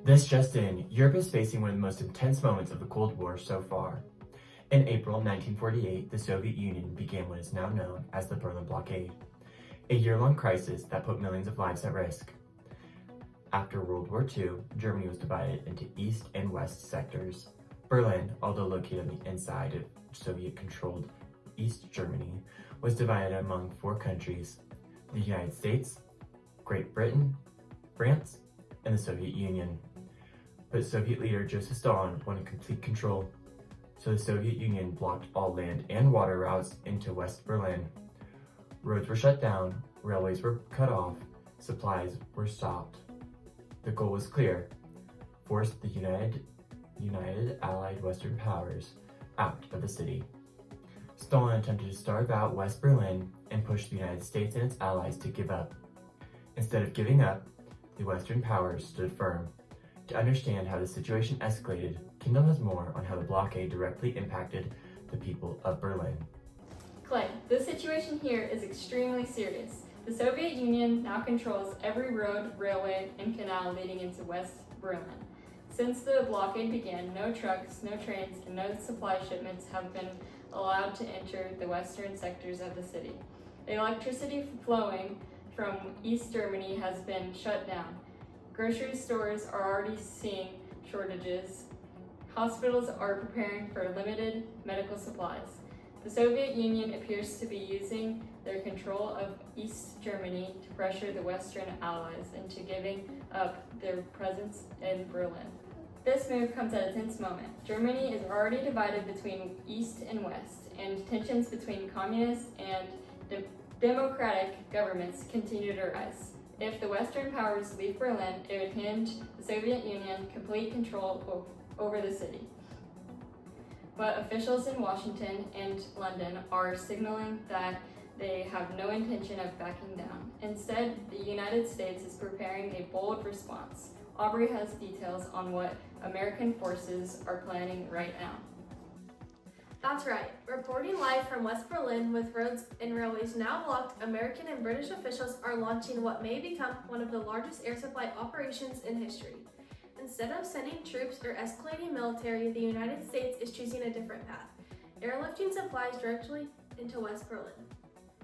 This just in, Europe is facing one of the most intense moments of the Cold War so far. In April 1948, the Soviet Union began what is now known as the Berlin Blockade, a year-long crisis that put millions of lives at risk. After World War II, Germany was divided into East and West sectors. Berlin, although located on the inside of Soviet-controlled East Germany, was divided among four countries: the United States, Great Britain, France, and the Soviet Union. But Soviet leader Joseph Stalin wanted complete control, so the Soviet Union blocked all land and water routes into West Berlin. Roads were shut down, railways were cut off, supplies were stopped. The goal was clear: force the United Allied Western powers out of the city. Stalin attempted to starve out West Berlin and push the United States and its allies to give up. Instead of giving up, the Western powers stood firm. To understand how the situation escalated, Kindle has more on how the blockade directly impacted the people of Berlin. Clay, this situation here is extremely serious. The Soviet Union now controls every road, railway, and canal leading into West Berlin. Since the blockade began, no trucks, no trains, and no supply shipments have been allowed to enter the western sectors of the city. The electricity flowing from East Germany has been shut down. Grocery stores are already seeing shortages. Hospitals are preparing for limited medical supplies. The Soviet Union appears to be using their control of East Germany to pressure the Western Allies into giving up their presence in Berlin. This move comes at a tense moment. Germany is already divided between East and West, and tensions between communist and democratic governments continue to rise. If the Western powers leave Berlin, it would hand the Soviet Union complete control over the city. But officials in Washington and London are signaling that they have no intention of backing down. Instead, the United States is preparing a bold response. Aubrey has details on what American forces are planning right now. That's right. Reporting live from West Berlin, with roads and railways now blocked, American and British officials are launching what may become one of the largest air supply operations in history. Instead of sending troops or escalating military, the United States is choosing a different path, airlifting supplies directly into West Berlin.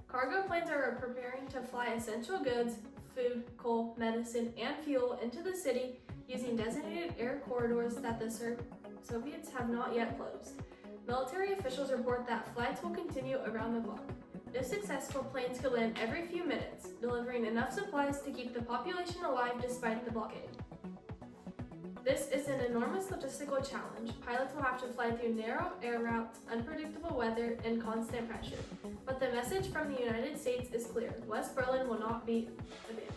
Cargo planes are preparing to fly essential goods, food, coal, medicine, and fuel into the city using designated air corridors that the Soviets have not yet closed. Military officials report that flights will continue around the clock. If successful, planes could land every few minutes, delivering enough supplies to keep the population alive despite the blockade. This is an enormous logistical challenge. Pilots will have to fly through narrow air routes, unpredictable weather, and constant pressure. But the message from the United States is clear: West Berlin will not be abandoned.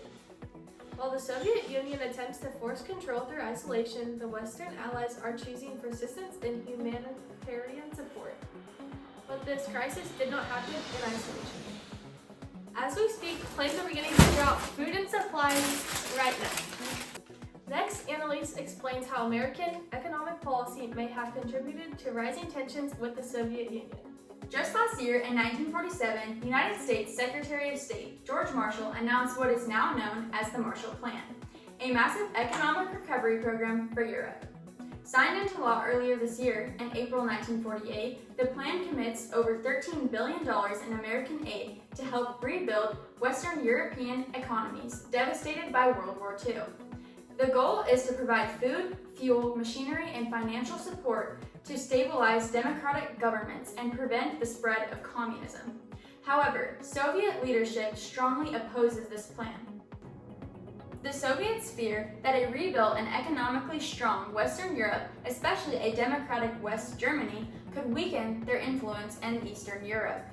While the Soviet Union attempts to force control through isolation, the Western Allies are choosing persistence and humanitarian support. But this crisis did not happen in isolation. As we speak, planes are beginning to drop food and supplies right now. Next, Annalise explains how American economic policy may have contributed to rising tensions with the Soviet Union. Just last year, in 1947, United States Secretary of State George Marshall announced what is now known as the Marshall Plan, a massive economic recovery program for Europe. Signed into law earlier this year, in April 1948, the plan commits over $13 billion in American aid to help rebuild Western European economies devastated by World War II. The goal is to provide food, fuel, machinery, and financial support to stabilize democratic governments and prevent the spread of communism. However, Soviet leadership strongly opposes this plan. The Soviets fear that a rebuilt and economically strong Western Europe, especially a democratic West Germany, could weaken their influence in Eastern Europe.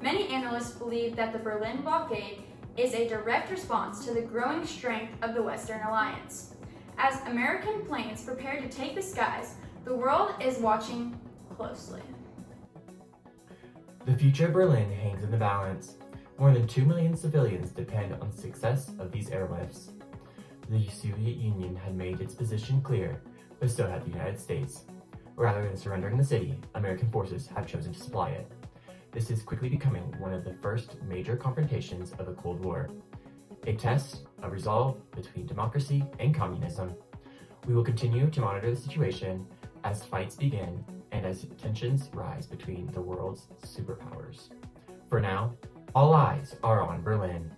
Many analysts believe that the Berlin blockade is a direct response to the growing strength of the Western Alliance. As American planes prepare to take the skies, the world is watching closely. The future of Berlin hangs in the balance. More than 2 million civilians depend on the success of these airlifts. The Soviet Union had made its position clear, but so had the United States. Rather than surrendering the city, American forces have chosen to supply it. This is quickly becoming one of the first major confrontations of the Cold War, a test of resolve between democracy and communism. We will continue to monitor the situation as fights begin and as tensions rise between the world's superpowers. For now, all eyes are on Berlin.